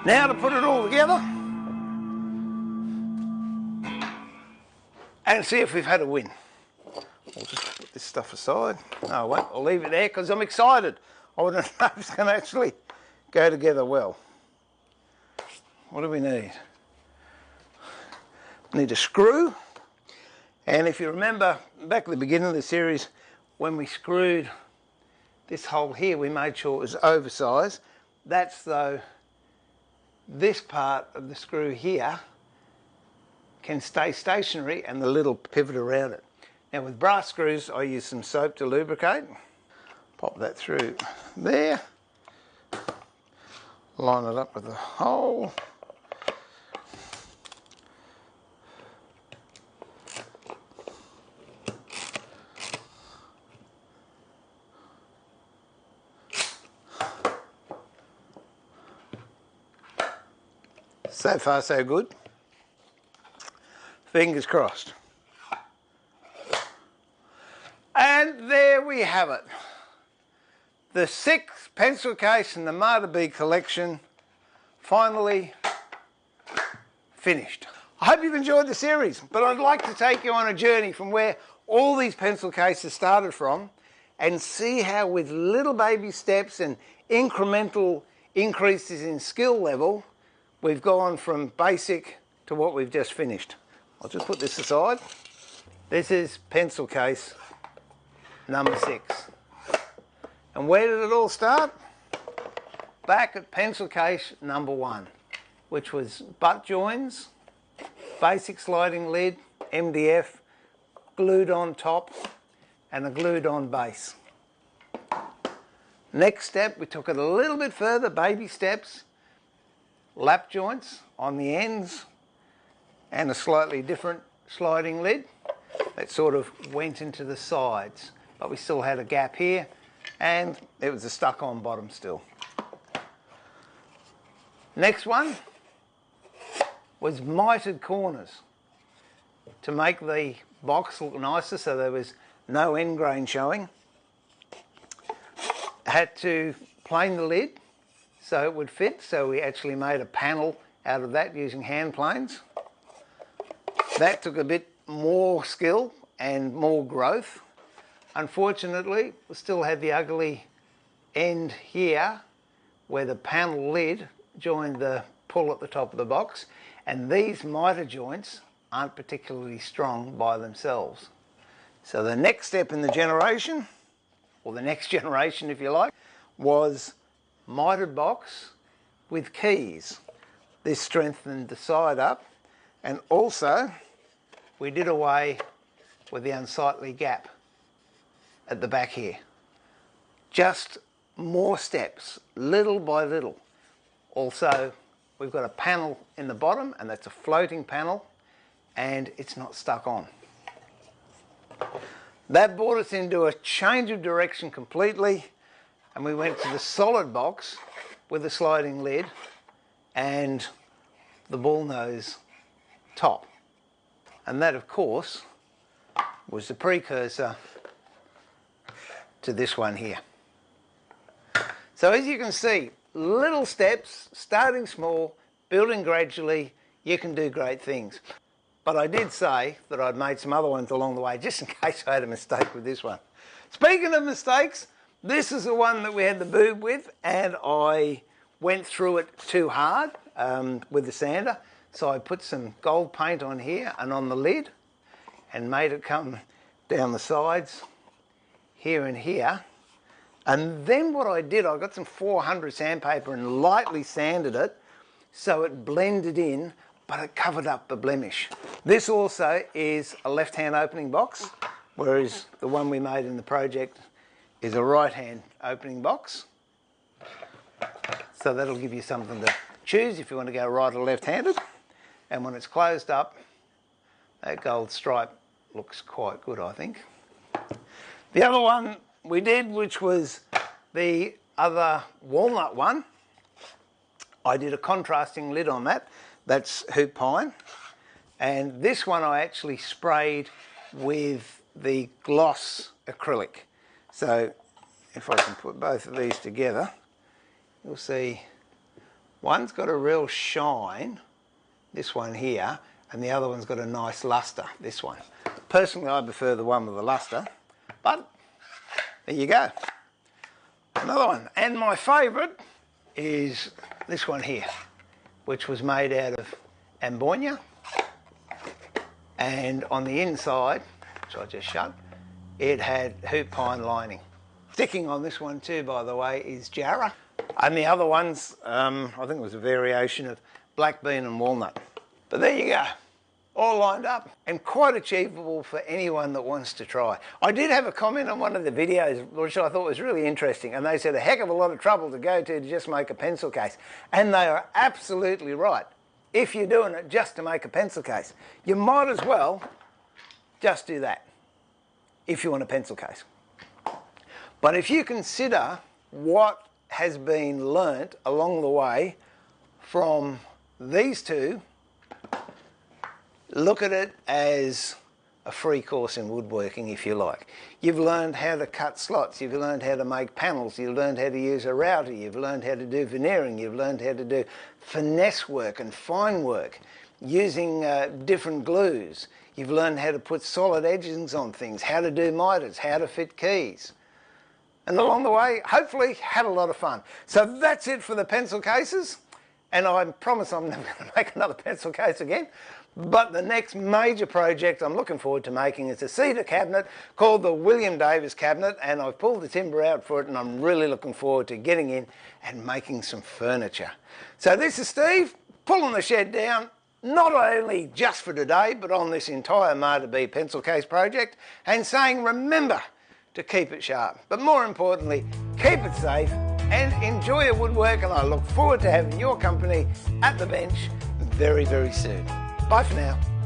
Now to put it all together and see if we've had a win. I'll just put this stuff aside. No, I won't. I'll leave it there because I'm excited. I want to know if it's going to actually go together well. What do we need? We need a screw. And if you remember back at the beginning of the series, when we screwed this hole here, we made sure it was oversized. That's though this part of the screw here can stay stationary and the lid will pivot around it. Now with brass screws, I use some soap to lubricate. Pop that through there. Line it up with the hole. So far so good. Fingers crossed. And there we have it. The 6th pencil case in the Marta B collection finally finished. I hope you've enjoyed the series, but I'd like to take you on a journey from where all these pencil cases started from and see how with little baby steps and incremental increases in skill level we've gone from basic to what we've just finished. I'll just put this aside. This is pencil case number 6. And where did it all start? Back at pencil case number 1, which was butt joins, basic sliding lid, MDF, glued on top, and a glued on base. Next step, we took it a little bit further, baby steps, lap joints on the ends, and a slightly different sliding lid that sort of went into the sides. But we still had a gap here, and it was a stuck-on bottom still. Next one was mitered corners to make the box look nicer so there was no end grain showing. Had to plane the lid so it would fit, so we actually made a panel out of that using hand planes. That took a bit more skill and more growth. Unfortunately, we still had the ugly end here where the panel lid joined the pull at the top of the box, and these miter joints aren't particularly strong by themselves. So the next step in the generation, or the next generation if you like, was mitered box with keys. This strengthened the side up, and also we did away with the unsightly gap at the back here. Just more steps, little by little. Also, we've got a panel in the bottom, and that's a floating panel, and it's not stuck on. That brought us into a change of direction completely, and we went to the solid box with a sliding lid and the bullnose top. And that, of course, was the precursor to this one here. So as you can see, little steps, starting small, building gradually, you can do great things. But I did say that I'd made some other ones along the way, just in case I had a mistake with this one. Speaking of mistakes, this is the one that we had the boob with, and I went through it too hard with the sander. So I put some gold paint on here and on the lid and made it come down the sides here and here. And then what I did, I got some 400 sandpaper and lightly sanded it so it blended in, but it covered up the blemish. This also is a left-hand opening box, whereas the one we made in the project is a right-hand opening box. So that'll give you something to choose if you want to go right or left-handed. And when it's closed up, that gold stripe looks quite good, I think. The other one we did, which was the other walnut one, I did a contrasting lid on that. That's hoop pine. And this one I actually sprayed with the gloss acrylic. So if I can put both of these together, you'll see One's got a real shine, this one here, and the other one's got a nice luster, this one. Personally, I prefer the one with the luster, but there you go. Another one, and my favourite is this one here, which was made out of ambonia, and on the inside, which I just shut, it had hoop pine lining. Sticking on this one too, by the way, is jarrah, and the other ones, I think it was a variation of black bean and walnut. But there you go, all lined up and quite achievable for anyone that wants to try. I did have a comment on one of the videos which I thought was really interesting, and they said a heck of a lot of trouble to go to just make a pencil case, and they are absolutely right. If you're doing it just to make a pencil case, you might as well just do that if you want a pencil case. But if you consider what has been learnt along the way from these two, look at it as a free course in woodworking, if you like. You've learned how to cut slots, you've learned how to make panels, you've learned how to use a router, you've learned how to do veneering, you've learned how to do finesse work and fine work using different glues. You've learned how to put solid edgings on things, how to do miters, how to fit keys. And along the way, hopefully, had a lot of fun. So that's it for the pencil cases. And I promise I'm never going to make another pencil case again. But the next major project I'm looking forward to making is a cedar cabinet called the William Davis cabinet, and I've pulled the timber out for it, and I'm really looking forward to getting in and making some furniture. So this is Steve, pulling the shed down, not only just for today, but on this entire Marta B pencil case project, and saying remember to keep it sharp, but more importantly, keep it safe and enjoy your woodwork, and I look forward to having your company at the bench very, very soon. Bye for now.